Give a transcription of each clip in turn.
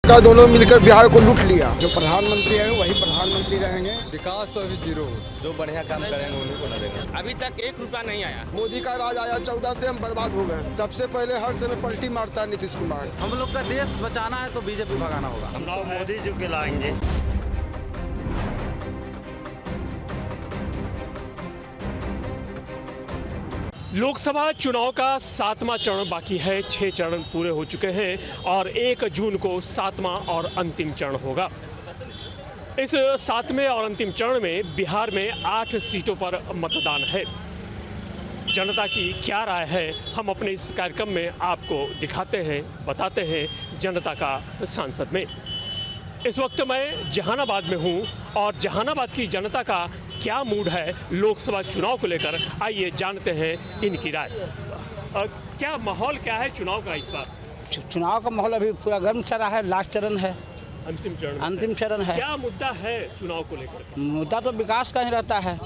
का दोनों मिलकर बिहार को लूट लिया। जो प्रधानमंत्री है वही प्रधानमंत्री रहेंगे। विकास तो अभी जीरो। जो बढ़िया काम करेंगे उन्हीं को न देंगे। अभी तक 1 रुपया नहीं आया। मोदी का राज आया 14 से हम बर्बाद हो गए। सबसे पहले हर समय पलटी मारता है नीतीश कुमार। हम लोग का देश बचाना है तो बीजेपी भगाना होगा। हम तो मोदी जी के लाएंगे। लोकसभा चुनाव का 7वां चरण बाकी है। 6 चरण पूरे हो चुके हैं और 1 जून को 7वां और अंतिम चरण होगा। इस 7वें और अंतिम चरण में बिहार में 8 सीटों पर मतदान है। जनता की क्या राय है, हम अपने इस कार्यक्रम में आपको दिखाते हैं, बताते हैं जनता का सांसद में। इस वक्त मैं जहानाबाद में हूं और जहानाबाद की जनता का क्या मूड है लोकसभा चुनाव को लेकर, आइए जानते हैं इनकी राय। क्या माहौल क्या है चुनाव का इस बार? चुनाव का माहौल अभी पूरा गर्म चल रहा है। लास्ट चरण है, अंतिम चरण है। क्या मुद्दा है चुनाव को लेकर? मुद्दा तो विकास का ही रहता है।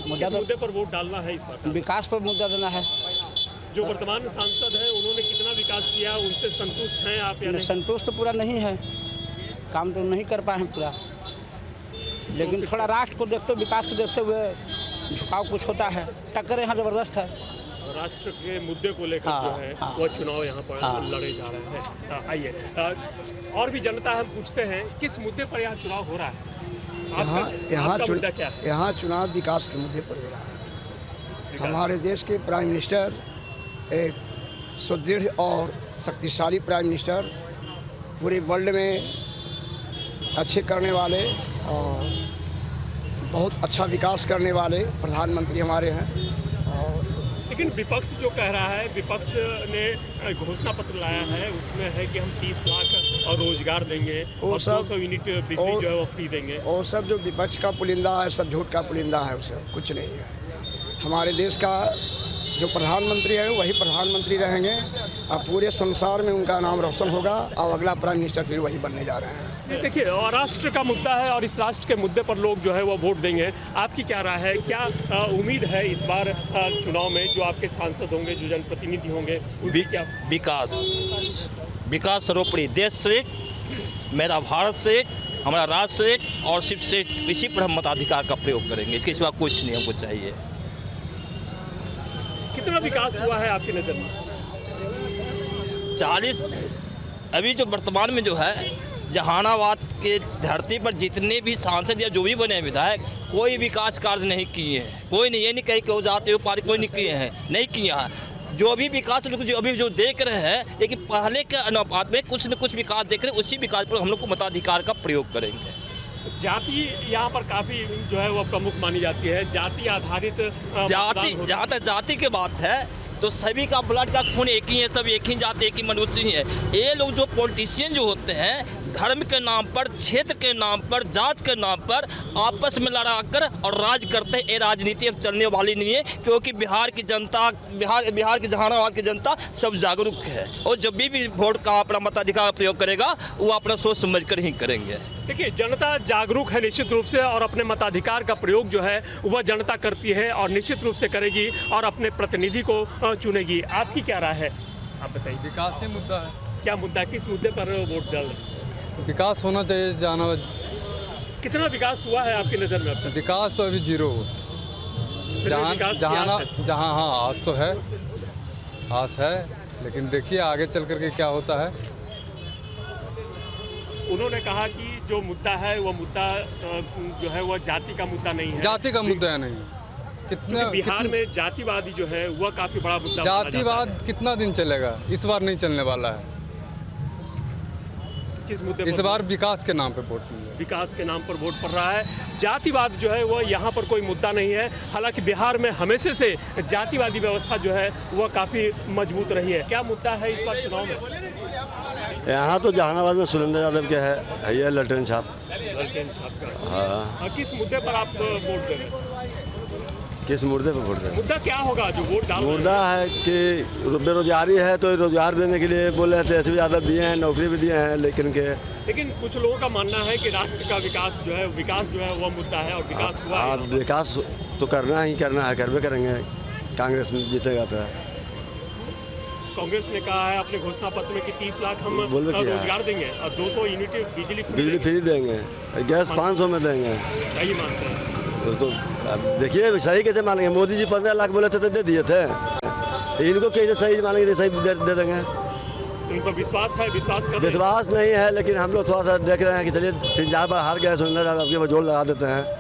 मुद्दे पर वोट डालना है इस बार? विकास पर मुद्दा देना है। जो वर्तमान सांसद हैं उन्होंने कितना विकास किया, उनसे संतुष्ट हैं आप या नहीं? संतुष्ट तो पूरा नहीं है, काम तो नहीं कर पाए हैं पूरा, लेकिन थोड़ा राष्ट्र को देखते हुए, विकास को देखते हुए झुकाव कुछ होता है। टक्कर यहाँ जबरदस्त है। राष्ट्र के मुद्दे को लेकर जो है वो चुनाव यहाँ पर लड़े जा रहे हैं। आइए और भी जनता हम पूछते हैं किस मुद्दे पर यहाँ चुनाव हो रहा है? यहाँ चुनाव विकास के मुद्दे पर हो रहा है। हमारे देश के प्राइम मिनिस्टर एक सुदृढ़ और शक्तिशाली प्राइम मिनिस्टर, पूरे वर्ल्ड में अच्छे करने वाले और बहुत अच्छा विकास करने वाले प्रधानमंत्री हमारे हैं। लेकिन विपक्ष जो कह रहा है, विपक्ष ने घोषणा पत्र लाया है, उसमें है कि हम 30 लाख और रोजगार देंगे और 200 यूनिट बिजली जो है वो फ्री देंगे। और सब जो विपक्ष का पुलिंदा है, सब झूठ का पुलिंदा है, उसे कुछ नहीं है। हमारे देश का जो प्रधानमंत्री है वही प्रधानमंत्री रहेंगे और पूरे संसार में उनका नाम रोशन होगा और अगला प्राइम मिनिस्टर फिर वही बनने जा रहे हैं। देखिए, और राष्ट्र का मुद्दा है और इस राष्ट्र के मुद्दे पर लोग जो है वो वोट देंगे। आपकी क्या राय है? क्या उम्मीद है इस बार चुनाव में जो आपके सांसद होंगे, जो जनप्रतिनिधि होंगे, क्या? विकास सर्वोपरि, देश श्रेष्ठ, मेरा भारत श्रेष्ठ, हमारा राष्ट्र श्रेष्ठ और सिर्फ श्रेष्ठ, इसी पर हम मताधिकार का प्रयोग करेंगे। इसके सिवा कुछ नहीं हमको चाहिए। कितना विकास हुआ है आपकी नज़र में? 40। अभी जो वर्तमान में जो है जहानाबाद के धरती पर जितने भी सांसद या जो भी बने विधायक, कोई विकास कार्य नहीं किए हैं। कोई नहीं, ये नहीं कहे कि वो जाते हुए पार्टी कोई नहीं किए हैं, नहीं किया है। जो भी विकास जो अभी जो देख रहे हैं, लेकिन पहले के अनुपात में कुछ न कुछ विकास देख रहे हैं, उसी विकास पर हम लोग को मताधिकार का प्रयोग करेंगे। जाति यहाँ पर काफ़ी जो है वो प्रमुख मानी जाती है। जाति आधारित जहाँ तक जाति की बात है तो सभी का ब्लड का खून एक ही है, सब एक ही जाति, एक ही मनुष्य ही है। ये लोग जो पॉलिटिशियन जो होते हैं, धर्म के नाम पर, क्षेत्र के नाम पर, जात के नाम पर आपस में लड़ाकर और राज करते हैं, ये राजनीति अब चलने वाली नहीं है। क्योंकि बिहार की जनता, बिहार की जहानाबाद की जनता सब जागरूक है और जब भी वोट का अपना मताधिकार प्रयोग करेगा वो अपना सोच समझ कर ही करेंगे। देखिए, जनता जागरूक है निश्चित रूप से और अपने मताधिकार का प्रयोग जो है वह जनता करती है और निश्चित रूप से करेगी और अपने प्रतिनिधि को चुनेगी। आपकी क्या राय है, आप बताइए? विकास ही मुद्दा है। क्या मुद्दा, किस मुद्दे पर वोट डाल? विकास होना चाहिए जहानाबाद। कितना विकास हुआ है आपकी नज़र में अब तक? विकास तो अभी जीरो। जहाँ हाँ आस तो है, आस है, लेकिन देखिए आगे चल करके क्या होता है। उन्होंने कहा कि जो मुद्दा है वो मुद्दा जो है वह जाति का मुद्दा नहीं है। जाति का मुद्दा है नहीं। बिहार में जातिवादी जो है वह काफी बड़ा मुद्दा। जातिवाद कितना दिन चलेगा? इस बार नहीं चलने वाला है। किस मुद्दे? इस बार विकास के नाम पे वोट, विकास के नाम पर वोट पड़ रहा है। जातिवाद जो है वह यहाँ पर कोई मुद्दा नहीं है। हालांकि बिहार में हमेशा से जातिवादी व्यवस्था जो है वह काफ़ी मजबूत रही है। क्या मुद्दा है इस बार चुनाव में? यहाँ तो जहानाबाद में सुरेंद्र यादव के है, ये ललटेन छाप। हाँ, किस मुद्दे पर आप वोट दे रहे हैं? किस मुद्दे पर वोट दें? मुद्दा क्या होगा जो वोट डाल? मुद्दा है कि बेरोजगारी है, तो रोजगार देने के लिए बोले तेजस्वी यादव दिए हैं, नौकरी भी दिए हैं, लेकिन कुछ लोगों का मानना है कि राष्ट्र का विकास जो है वह मुद्दा है और विकास हुआ है। विकास तो करना ही करना है, करवे करेंगे। कांग्रेस में जीतेगा तो कांग्रेस ने कहा है अपने घोषणा पत्र में कि 30 लाख हम बोलबे किया है। रोजगार देंगे और 200 यूनिट बिजली बिजली फ्री देंगे, गैस 500 में देंगे। सही मानते हैं? तो अब देखिए सही कैसे मानेंगे, मोदी जी 15 लाख बोले थे तो दे दिए थे, इनको कैसे सही मानेंगे, सही दे देंगे। तो इनको विश्वास है, विश्वास कर विश्वास नहीं है, लेकिन हम लोग थोड़ा सा देख रहे हैं कि चलिए 3-4 बार हार गए, सुनने अब के जोड़ लगा देते हैं।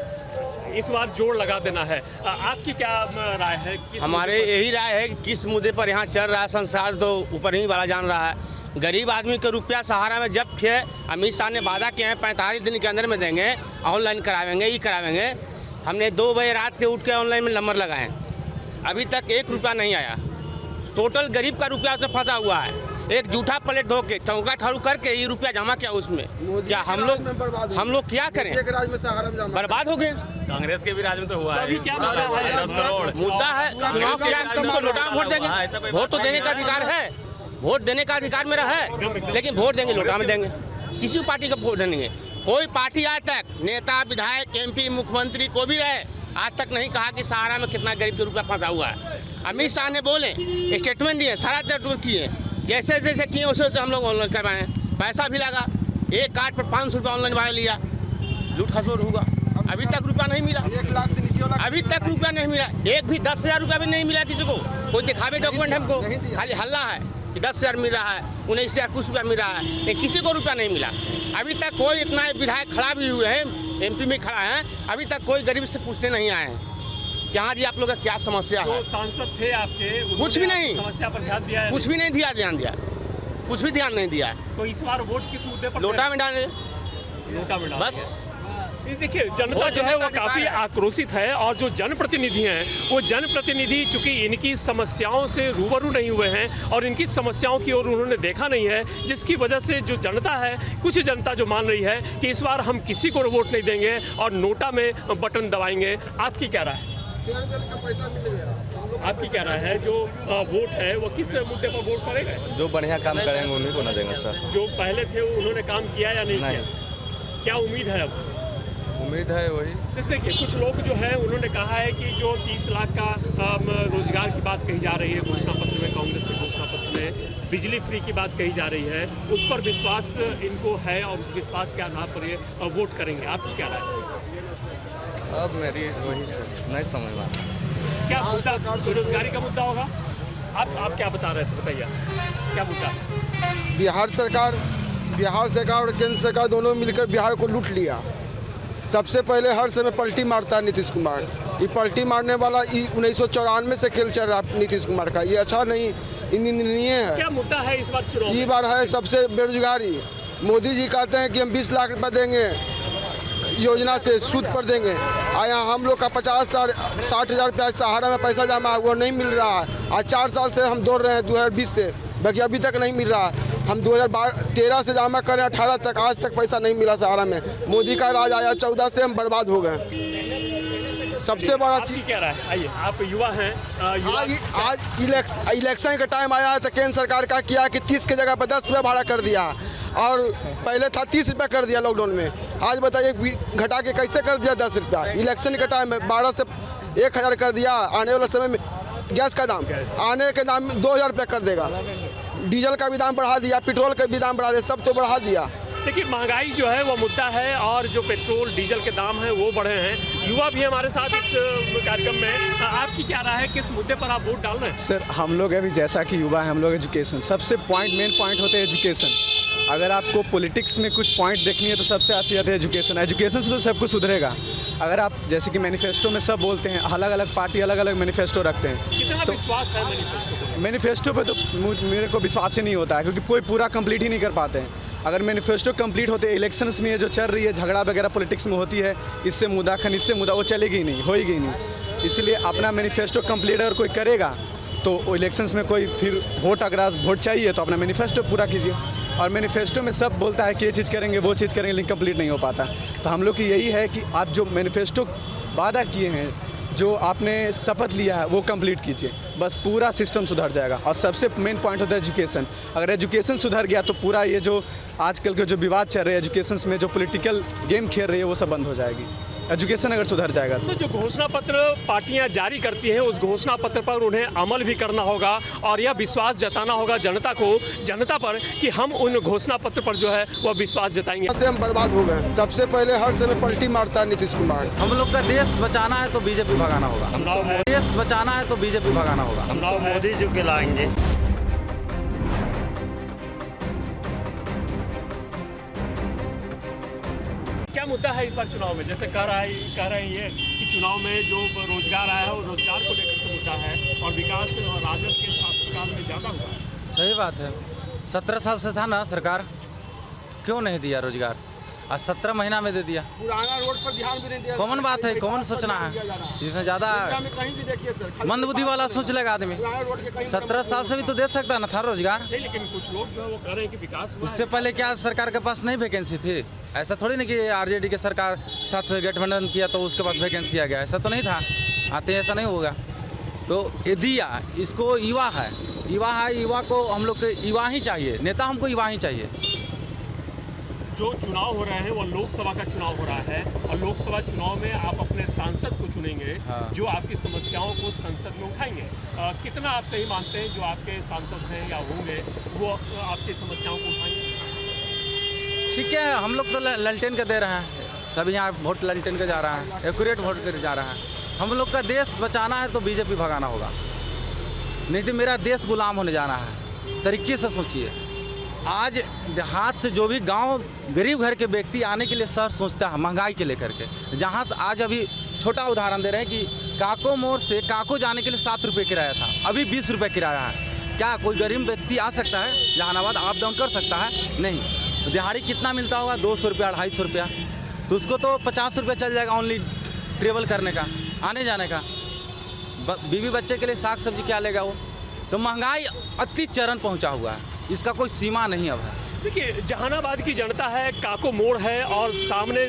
इस बार जोड़ लगा देना है। आपकी क्या राय है? हमारे यही राय है कि किस मुद्दे पर यहाँ चल रहा है, संसार तो ऊपर ही वाला जान रहा है। गरीब आदमी का रुपया सहारा में जब्त है। अमित शाह ने वादा किया है 45 दिन के अंदर में देंगे, ऑनलाइन करावेंगे, ये करावेंगे। हमने 2 बजे रात के उठ के ऑनलाइन में नंबर लगाए, अभी तक 1 रुपया नहीं आया। टोटल गरीब का रुपया उसमें फंसा हुआ है। एक जूठा प्लेट धो के चौका ठारू करके ये रुपया जमा किया उसमें। क्या हम लोग क्या करें? बर्बाद हो गए। कांग्रेस के भी राज में तो हुआ है। क्या मुद्दा है? 10 करोड़ मुद्दा है चुनाव किया, किसको लोटा में वोट देंगे? वोट तो देने का अधिकार है, वोट देने का अधिकार मेरा है, लेकिन वोट देंगे लोटा में देंगे, किसी पार्टी का वोट देंगे। कोई पार्टी आज तक नेता, विधायक, MP, मुख्यमंत्री को भी रहे, आज तक नहीं कहा कि सहारा में कितना गरीब का रुपया फंसा हुआ है। अमित शाह ने बोले, स्टेटमेंट दिए, सारा स्टेटमेंट किए, जैसे जैसे किए वैसे वैसे हम लोग ऑनलाइन करवाए। पैसा भी लगा, एक कार्ड पर 500 रुपया ऑनलाइन वाला लिया, लूट खसोट हुआ। अभी तक रुपया नहीं मिला, 1 लाख से नीचे वाला अभी तक रुपया नहीं मिला। एक भी 10,000 रुपया भी नहीं मिला किसी को। कोई दिखावे डॉक्यूमेंट हमको, खाली हल्ला है कि 10,000 मिल रहा है, 19,000 कुछ रुपया मिल रहा है, लेकिन किसी को रुपया नहीं मिला। अभी तक कोई इतना विधायक खड़ा भी हुए हैं, MP में खड़ा है, अभी तक कोई गरीब से पूछते नहीं आए हैं कि हाँ जी आप लोग का क्या समस्या है। तो सांसद थे आपके, कुछ भी नहीं, समस्या पर ध्यान दिया है? कुछ भी नहीं दिया, ध्यान दिया, कुछ भी ध्यान नहीं दिया। तो इस बार वोट किस मुद्दे पर? लोटा में डाले, लोटा में डाल बस। ये देखिए जनता जो है वो काफ़ी आक्रोशित है, और जो जनप्रतिनिधि हैं वो जनप्रतिनिधि चूंकि इनकी समस्याओं से रूबरू नहीं हुए हैं और इनकी समस्याओं की ओर उन्होंने देखा नहीं है, जिसकी वजह से जो जनता है, कुछ जनता जो मान रही है कि इस बार हम किसी को वोट नहीं देंगे और नोटा में बटन दबाएंगे। आपकी क्या राय है? आपकी क्या राय है? जो वोट है वो किस मुद्दे पर वोट करेगा? जो बढ़िया काम करेंगे उन्हीं को ना देंगे सर। जो पहले थे उन्होंने काम किया या नहीं किया? क्या उम्मीद है अब? उम्मीद है वही। जैसे देखिए कुछ लोग जो है उन्होंने कहा है कि जो 30 लाख का रोजगार की बात कही जा रही है घोषणा पत्र में, कांग्रेस के घोषणा पत्र में बिजली फ्री की बात कही जा रही है, उस पर विश्वास इनको है और उस विश्वास के आधार पर ये वोट करेंगे। आपकी क्या राय है? अब मेरी वही नहीं समझ में आता। क्या मुद्दा बेरोजगारी का मुद्दा होगा? आप क्या बता रहे थे, बताइए क्या मुद्दा? बिहार सरकार और केंद्र सरकार दोनों मिलकर बिहार को लूट लिया। सबसे पहले हर समय पलटी मारता है नीतीश कुमार। ये पलटी मारने वाला 1994 से खेल चल रहा है नीतीश कुमार का, ये अच्छा नहीं, निंदनीय है। क्या मुद्दा है इस बार चुनाव? ये बार है सबसे बेरोजगारी। मोदी जी कहते हैं कि हम 20 लाख रुपये देंगे योजना से, सूद पर देंगे। आया हम लोग का 50-60 हज़ार रुपया सहारा में पैसा जमा है, वो नहीं मिल रहा है। आज 4 साल से हम दौड़ रहे हैं 2020 से, बाकी अभी तक नहीं मिल रहा। हम 2013 से जमा करें 18 तक, आज तक पैसा नहीं मिला सहारा में। मोदी का राज आया 14 से, हम बर्बाद हो गए। सबसे बड़ा चीज क्या रहा है? आइए, आप युवा हैं। आज इलेक्शन का टाइम आया है तो केंद्र सरकार का किया कि 30 की जगह पर 10 रुपये भाड़ा कर दिया, और पहले था 30 रुपये कर दिया लॉकडाउन में। आज बताइए घटा के कैसे कर दिया 10 रुपया। इलेक्शन का टाइम में 12 से 1,000 कर दिया। आने वाले समय में गैस का दाम आने के दाम 2,000 रुपये कर देगा। डीजल का भी दाम बढ़ा दिया, पेट्रोल का भी दाम बढ़ा दिया, सब तो बढ़ा दिया। देखिए महंगाई जो है वो मुद्दा है, और जो पेट्रोल डीजल के दाम हैं वो बढ़े हैं। युवा भी हमारे साथ इस कार्यक्रम में। आपकी क्या राय है, किस मुद्दे पर आप वोट डाल रहे हैं? सर हम लोग अभी जैसा कि युवा है, हम लोग एजुकेशन सबसे मेन पॉइंट होते हैं एजुकेशन। अगर आपको पॉलिटिक्स में कुछ पॉइंट देखनी है तो सबसे अच्छी बात है एजुकेशन से तो सब कुछ सुधरेगा। अगर आप जैसे कि मैनिफेस्टो में सब बोलते हैं, अलग अलग पार्टी अलग अलग मैनिफेस्टो रखते हैं। कितना तो विश्वास है मैनिफेस्टो? मैनिफेस्टो पे तो मेरे को विश्वास ही नहीं होता है, क्योंकि कोई पूरा कंप्लीट ही नहीं कर पाते हैं। अगर मैनिफेस्टो कंप्लीट होते, इलेक्शंस में ये जो चल रही है झगड़ा वगैरह पॉलिटिक्स में होती है, इससे मुद्दा इससे मुद्दा वो चलेगी ही नहीं, होएगी ही नहीं। इसलिए अपना मैनिफेस्टो कंप्लीट अगर कोई करेगा तो इलेक्शंस में कोई फिर वोट अगर वोट चाहिए तो अपना मैनिफेस्टो पूरा कीजिए। और मैनिफेस्टो में सब बोलता है कि ये चीज़ करेंगे वो चीज़ करेंगे, लेकिन कंप्लीट नहीं हो पाता। तो हम लोग की यही है कि आप जो मैनिफेस्टो वादा किए हैं, जो आपने शपथ लिया है, वो कंप्लीट कीजिए, बस पूरा सिस्टम सुधर जाएगा। और सबसे मेन पॉइंट होता है एजुकेशन। अगर एजुकेशन सुधर गया तो पूरा ये जो आजकल के जो विवाद चल रहे हैं एजुकेशन में, जो पॉलिटिकल गेम खेल रही है, वो सब बंद हो जाएगी। एजुकेशन अगर सुधर जाएगा तो जो घोषणा पत्र पार्टियां जारी करती हैं उस घोषणा पत्र पर उन्हें अमल भी करना होगा और यह विश्वास जताना होगा जनता पर कि हम उन घोषणा पत्र पर जो है वह विश्वास जताएंगे। से हम बर्बाद हो गए। सबसे पहले हर समय पलटी मारता है नीतीश कुमार। हम लोग का देश बचाना है तो बीजेपी भगाना होगा। देश बचाना है तो बीजेपी भगाना होगा। मोदी जी के लाएंगे। क्या मुद्दा है इस बार चुनाव में? जैसे कह रहे हैं कि चुनाव में जो रोजगार आया है वो रोजगार को लेकर के मुद्दा है और विकास राजद के शासनकाल में ज़्यादा हुआ है। सही बात है। 17 साल से था ना सरकार, क्यों नहीं दिया रोजगार? आज 17 महीना में दे दिया। पुराना रोड पर ध्यान भी नहीं दिया। कॉमन बात है, कॉमन सोचना है। इसमें ज़्यादा कहीं भी देखिए सर, मंदबुद्धि वाला सोच लेगा आदमी। 17 साल से भी तो दे सकता ना था रोजगार। नहीं, लेकिन कुछ लोग जो है वो कह रहे हैं कि विकास हुआ उससे पहले क्या सरकार के पास नहीं वैकेंसी थी? ऐसा थोड़ी ना कि आरजेडी के सरकार साथ गठबंधन किया तो उसके पास वैकेंसी आ गया, ऐसा तो नहीं था। आते ऐसा नहीं होगा। तो ये दिया, इसको युवा है, युवा को हम लोग के युवा ही चाहिए, नेता हमको युवा ही चाहिए। जो चुनाव हो रहे हैं वो लोकसभा का चुनाव हो रहा है और लोकसभा चुनाव में आप अपने सांसद को चुनेंगे। हाँ। जो आपकी समस्याओं को संसद में उठाएंगे। कितना आप सही मानते हैं जो आपके सांसद हैं या होंगे वो आपकी समस्याओं को उठाएंगे? ठीक है, हम लोग तो ललटेन का दे रहे हैं, सब यहाँ वोट ललटेन का जा रहा है, एक्यूरेट वोट कर जा रहा है। हम लोग का देश बचाना है तो बीजेपी भगाना होगा, नहीं तो मेरा देश गुलाम होने जाना है। तरीके से सोचिए, आज देहात से जो भी गांव गरीब घर के व्यक्ति आने के लिए शहर सोचता है महंगाई के लेकर के। जहां से आज अभी छोटा उदाहरण दे रहे हैं कि काको मोड़ से काको जाने के लिए 7 रुपये किराया था, अभी 20 रुपये किराया है। क्या कोई गरीब व्यक्ति आ सकता है जहानाबाद अप डाउन कर सकता है? नहीं। तो दिहाड़ी कितना मिलता होगा? 200 रुपया, 250 रुपया। तो उसको तो 50 रुपये चल जाएगा ओनली ट्रेवल करने का, आने जाने का। बीवी बच्चे के लिए साग सब्जी क्या लेगा वो? तो महंगाई अति चरम पहुंचा हुआ है, इसका कोई सीमा नहीं अब है। देखिए, जहानाबाद की जनता है, काको मोड़ है और सामने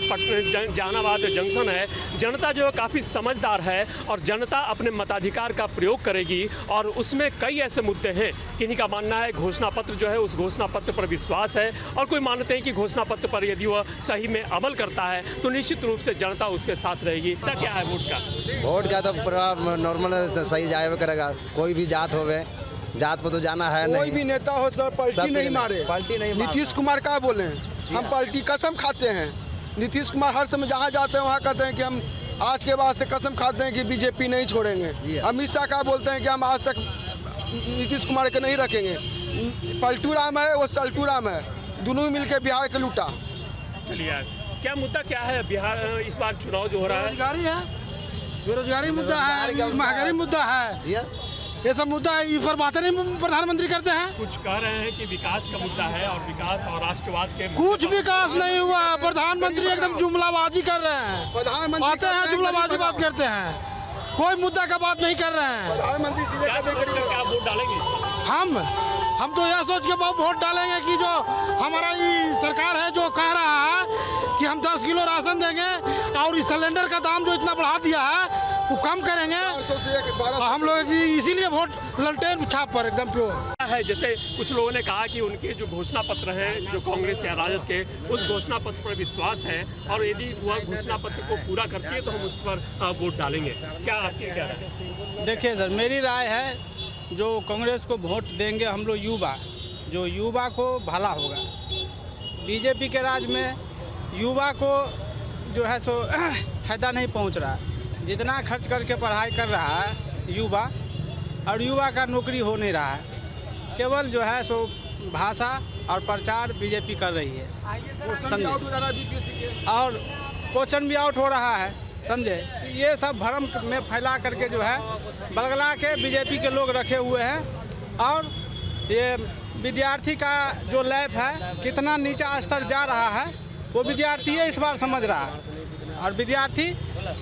जहानाबाद जंक्शन है। जनता जो है काफ़ी समझदार है और जनता अपने मताधिकार का प्रयोग करेगी और उसमें कई ऐसे मुद्दे हैं। किन्हीं का मानना है घोषणा पत्र जो है उस घोषणा पत्र पर विश्वास है और कोई मानते हैं कि घोषणा पत्र पर यदि वह सही में अमल करता है तो निश्चित रूप से जनता उसके साथ रहेगी। क्या है वोट का? वोट का तो पूरा नॉर्मल सही जाए करेगा। कोई भी जात होवे, जात पर तो जाना है नहीं। कोई भी नेता हो सर, पलटी नहीं मारे। पलटी नहीं। नीतीश कुमार क्या बोले? हम पलटी कसम खाते हैं। नीतीश कुमार हर समय जहाँ जाते हैं वहाँ कहते हैं कि हम आज के बाद से कसम खाते हैं कि बीजेपी नहीं छोड़ेंगे। अमित शाह क्या बोलते हैं कि हम आज तक नीतीश कुमार के नहीं रखेंगे। पलटू राम है वो सल्टू राम है, दोनों मिलकर बिहार के लूटा। चलिए, क्या मुद्दा क्या है बिहार इस बार चुनाव जो हो रहा है? बेरोजगारी है, बेरोजगारी मुद्दा है, महंगाई मुद्दा है, ये सब मुद्दा है। इस पर बातें नहीं प्रधानमंत्री करते हैं। कुछ कह रहे हैं कि विकास का मुद्दा है और विकास और राष्ट्रवाद के कुछ विकास नहीं हुआ। प्रधानमंत्री एकदम जुमलाबाजी कर रहे हैं, आते हैं जुमलाबाजी बात करते हैं, कोई मुद्दा का बात नहीं कर रहे हैं। प्रधानमंत्री क्या वोट डालेंगे इस बार? हम तो यह सोच के वोट डालेंगे कि जो हमारा ये सरकार है जो कह रहा है कि हम 10 किलो राशन देंगे और इस सिलेंडर का दाम जो इतना बढ़ा दिया है वो कम करेंगे। हम लोग इसीलिए वोट ललटेन छाप पर एकदम प्योर है। जैसे कुछ लोगों ने कहा कि उनके जो घोषणा पत्र हैं जो कांग्रेस या राजद के, उस घोषणा पत्र पर विश्वास है और यदि वह घोषणा पत्र को पूरा करती है तो हम उस पर वोट डालेंगे। क्या आपकी क्या राय है? देखिए सर, मेरी राय है जो कांग्रेस को वोट देंगे हम लोग युवा, जो युवा को भला होगा। बीजेपी के राज में युवा को जो है सो फायदा नहीं पहुंच रहा। जितना खर्च करके पढ़ाई कर रहा है युवा, और युवा का नौकरी हो नहीं रहा है। केवल जो है सो भाषा और प्रचार बीजेपी कर रही है, और क्वेश्चन भी आउट हो रहा है, समझे। ये सब भ्रम में फैला करके जो है बलगला के बीजेपी के लोग रखे हुए हैं। और ये विद्यार्थी का जो लाइफ है कितना नीचा स्तर जा रहा है वो विद्यार्थी इस बार समझ रहा है। और विद्यार्थी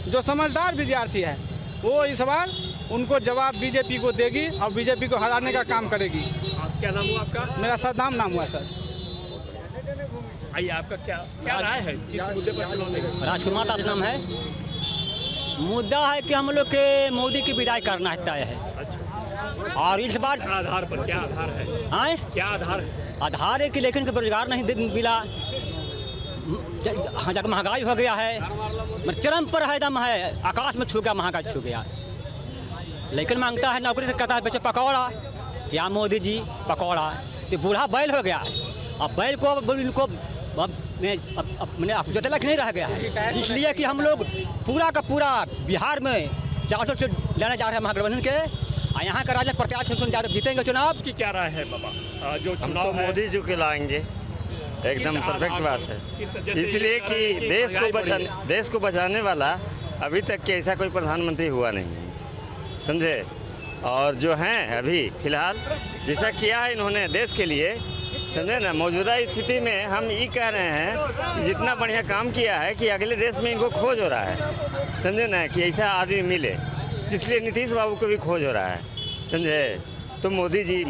जो समझदार विद्यार्थी है वो इस बार उनको जवाब बीजेपी को देगी और बीजेपी को हराने का काम करेगी। क्या नाम हुआ आपका? मेरा सद्दाम नाम हुआ सर। आइए, आपका क्या राय है इस मुद्दे पर चुनाव में? राजकुमार दास नाम है। मुद्दा है कि हम लोग के मोदी की विदाई करना तय है। और इस बार आधार पर क्या आधार है? आए? क्या आधार है? आधार है कि लेकिन के रोजगार नहीं मिला, हाँ जाकर महंगाई हो गया है, मतलब चरम पर है, दम है, आकाश में छू गया, महंगाई छू गया। लेकिन मांगता है नौकरी, से कहता है बेचे पकौड़ा, या मोदी जी पकौड़ा, तो बूढ़ा बैल हो गया। अब बैल को इनको मैंने जोतलक नहीं रह गया है, इसलिए कि हम लोग पूरा का पूरा बिहार में 400 सीट लेने जा रहे हैं महागठबंधन के, और यहाँ का राजा प्रत्याशी यादव जीतेंगे चुनाव। की क्या राय है बाबा, जो हम चुनाव तो है मोदी जी के लाएंगे, एकदम परफेक्ट बात है, इसलिए कि देश को बचाने वाला अभी तक के ऐसा कोई प्रधानमंत्री हुआ नहीं है, समझे। और जो हैं अभी फिलहाल जैसा किया है इन्होंने देश के लिए, समझे ना, मौजूदा स्थिति में हम ये कह रहे हैं कि जितना बढ़िया काम किया है कि अगले देश में इनको खोज हो रहा है, समझे ना, कि ऐसा आदमी मिले, इसलिए नीतीश बाबू को भी खोज हो रहा है, समझे। तो मोदी जी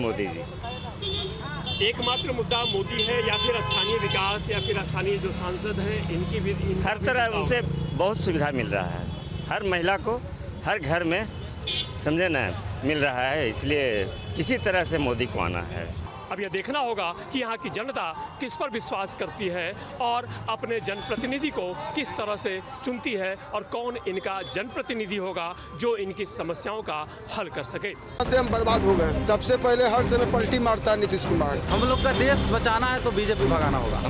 एकमात्र मुद्दा मोदी है या फिर स्थानीय विकास या फिर स्थानीय जो सांसद हैं इनकी भी हर तरह उनसे बहुत सुविधा मिल रहा है, हर महिला को हर घर में, समझे ना, मिल रहा है, इसलिए किसी तरह से मोदी को आना है। अब यह देखना होगा कि यहाँ की जनता किस पर विश्वास करती है और अपने जनप्रतिनिधि को किस तरह से चुनती है और कौन इनका जनप्रतिनिधि होगा जो इनकी समस्याओं का हल कर सके। से हम बर्बाद हो गए, सबसे पहले हर समय पलटी मारता है नीतीश कुमार। हम लोग का देश बचाना है तो बीजेपी भगाना होगा।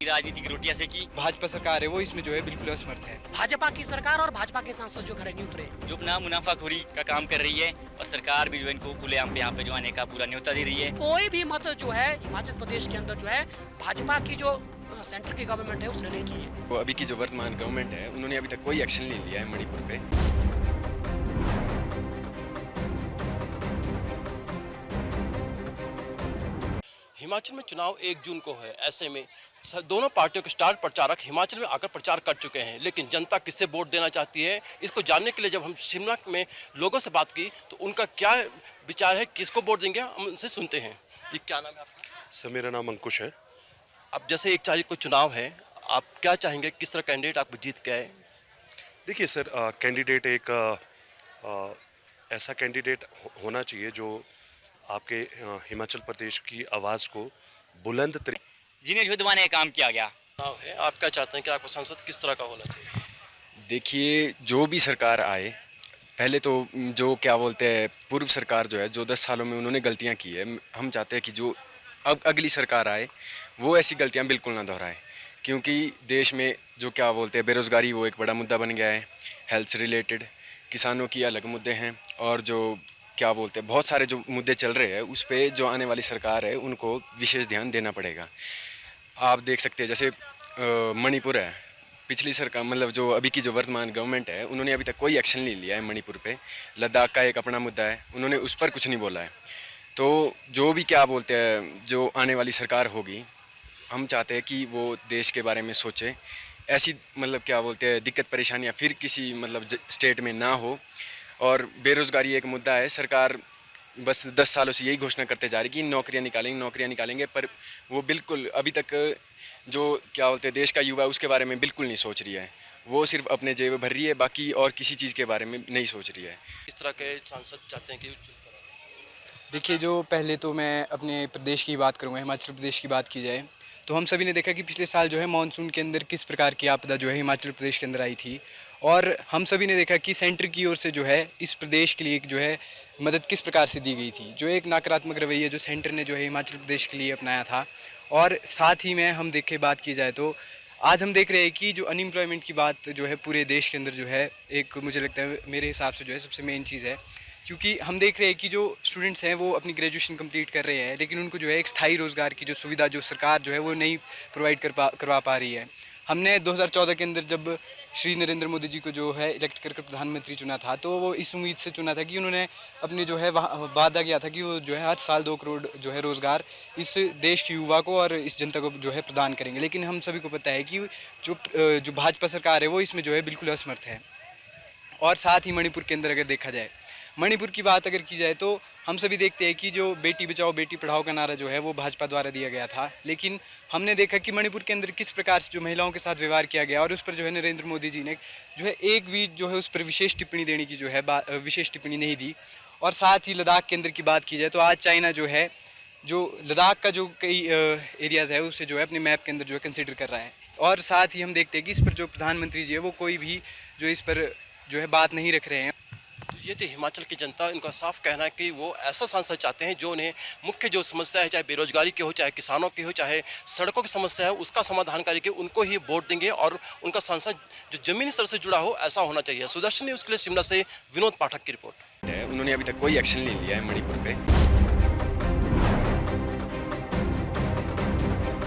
राजनीति की रोटियां सेकी, भाजपा सरकार है वो इसमें जो है बिल्कुल असमर्थ है। भाजपा की सरकार और भाजपा के सांसद जो घर नहीं उतरे, जो अपना मुनाफाखोरी का काम कर रही है, और सरकार भी जो इनको खुलेआम यहाँ पे जो आने का पूरा न्योता दे रही है। कोई भी मत जो है हिमाचल प्रदेश के अंदर जो है भाजपा की जो सेंटर की गवर्नमेंट है उसने नहीं की है। वो अभी की जो वर्तमान गवर्नमेंट है उन्होंने अभी तक कोई एक्शन नहीं लिया है मणिपुर पे। हिमाचल में चुनाव 1 जून को है, ऐसे में दोनों पार्टियों के स्टार प्रचारक हिमाचल में आकर प्रचार कर चुके हैं, लेकिन जनता किससे वोट देना चाहती है इसको जानने के लिए जब हम शिमला में लोगों से बात की तो उनका क्या विचार है, किसको वोट देंगे, हम उनसे सुनते हैं। ये क्या नाम है आपका? सर मेरा नाम अंकुश है। अब जैसे 1 तारीख को चुनाव है, आप क्या चाहेंगे, किस तरह कैंडिडेट आप जीत के आए? देखिए सर, कैंडिडेट एक ऐसा कैंडिडेट होना चाहिए जो आपके हिमाचल प्रदेश की आवाज़ को बुलंद जिन्हें जुदवाने काम किया गया। चुनाव है, आप क्या चाहते हैं कि आपका सांसद किस तरह का होना चाहिए? देखिए, जो भी सरकार आए, पहले तो जो क्या बोलते हैं पूर्व सरकार जो है, जो 10 सालों में उन्होंने गलतियां की है, हम चाहते हैं कि जो अब अगली सरकार आए वो ऐसी गलतियां बिल्कुल ना दोहराए, क्योंकि देश में जो क्या बोलते हैं बेरोज़गारी वो एक बड़ा मुद्दा बन गया है, हेल्थ से रिलेटेड, किसानों की अलग मुद्दे हैं, और जो क्या बोलते हैं बहुत सारे जो मुद्दे चल रहे हैं उस पर जो आने वाली सरकार है उनको विशेष ध्यान देना पड़ेगा। आप देख सकते हैं जैसे मणिपुर है, पिछली सरकार मतलब जो अभी की जो वर्तमान गवर्नमेंट है उन्होंने अभी तक कोई एक्शन नहीं लिया है मणिपुर पे। लद्दाख का एक अपना मुद्दा है, उन्होंने उस पर कुछ नहीं बोला है। तो जो भी क्या बोलते हैं जो आने वाली सरकार होगी, हम चाहते हैं कि वो देश के बारे में सोचे, ऐसी मतलब क्या बोलते हैं दिक्कत परेशानियाँ फिर किसी मतलब स्टेट में ना हो। और बेरोज़गारी एक मुद्दा है, सरकार बस 10 सालों से यही घोषणा करते जा रही कि नौकरियाँ निकालेंगे, पर वो बिल्कुल अभी तक जो क्या बोलते हैं देश का युवा उसके बारे में बिल्कुल नहीं सोच रही है। वो सिर्फ अपने जेब भर रही है, बाकी और किसी चीज़ के बारे में नहीं सोच रही है। किस तरह के सांसद चाहते हैं कि देखिए, जो पहले तो मैं अपने प्रदेश की बात करूँगा, हिमाचल प्रदेश की बात की जाए तो हम सभी ने देखा कि पिछले साल जो है मानसून के अंदर किस प्रकार की आपदा जो है हिमाचल प्रदेश के अंदर आई थी, और हम सभी ने देखा कि सेंटर की ओर से जो है इस प्रदेश के लिए जो है मदद किस प्रकार से दी गई थी। जो एक नकारात्मक रवैया जो सेंटर ने जो है हिमाचल प्रदेश के लिए अपनाया था, और साथ ही में हम देखे बात की जाए तो आज हम देख रहे हैं कि जो अनएम्प्लॉयमेंट की बात जो है पूरे देश के अंदर जो है एक मुझे लगता है मेरे हिसाब से जो है सबसे मेन चीज़ है, क्योंकि हम देख रहे हैं कि जो स्टूडेंट्स हैं वो अपनी ग्रेजुएशन कंप्लीट कर रहे हैं, लेकिन उनको जो है एक स्थायी रोज़गार की जो सुविधा जो सरकार जो है वो नहीं प्रोवाइड करवा पा रही है। हमने 2014 के अंदर जब श्री नरेंद्र मोदी जी को जो है इलेक्ट कर प्रधानमंत्री चुना था, तो वो इस उम्मीद से चुना था कि उन्होंने अपने जो है वादा किया था कि वो जो है हर साल 2 करोड़ जो है रोज़गार इस देश के युवा को और इस जनता को जो है प्रदान करेंगे। लेकिन हम सभी को पता है कि जो भाजपा सरकार है वो इसमें जो है बिल्कुल असमर्थ है। और साथ ही मणिपुर के अंदर अगर देखा जाए, मणिपुर की बात अगर की जाए तो हम सभी देखते हैं कि जो बेटी बचाओ बेटी पढ़ाओ का नारा जो है वो भाजपा द्वारा दिया गया था, लेकिन हमने देखा कि मणिपुर के अंदर किस प्रकार से जो महिलाओं के साथ व्यवहार किया गया, और उस पर जो है नरेंद्र मोदी जी ने जो है एक भी जो है उस पर विशेष टिप्पणी देने की जो है विशेष टिप्पणी नहीं दी। और साथ ही लद्दाख के अंदर की बात की जाए तो आज चाइना जो है जो लद्दाख का जो कई एरियाज़ है उसे जो है अपने मैप के अंदर जो है कंसिडर कर रहा है। और साथ ही हम देखते हैं कि इस पर जो प्रधानमंत्री जी है वो कोई भी जो इस पर जो है बात नहीं रख रहे हैं। तो ये थी हिमाचल की जनता, इनका साफ कहना है कि वो ऐसा सांसद चाहते हैं जो उन्हें मुख्य जो समस्या है, चाहे बेरोजगारी की हो, चाहे किसानों की हो, चाहे सड़कों की समस्या है, उसका समाधान करके उनको ही वोट देंगे और उनका सांसद जो जमीनी स्तर से जुड़ा हो ऐसा होना चाहिए। सुदर्शन न्यूज़ के लिए शिमला से विनोद पाठक की रिपोर्ट। उन्होंने अभी तक कोई एक्शन नहीं लिया है मणिपुर पे।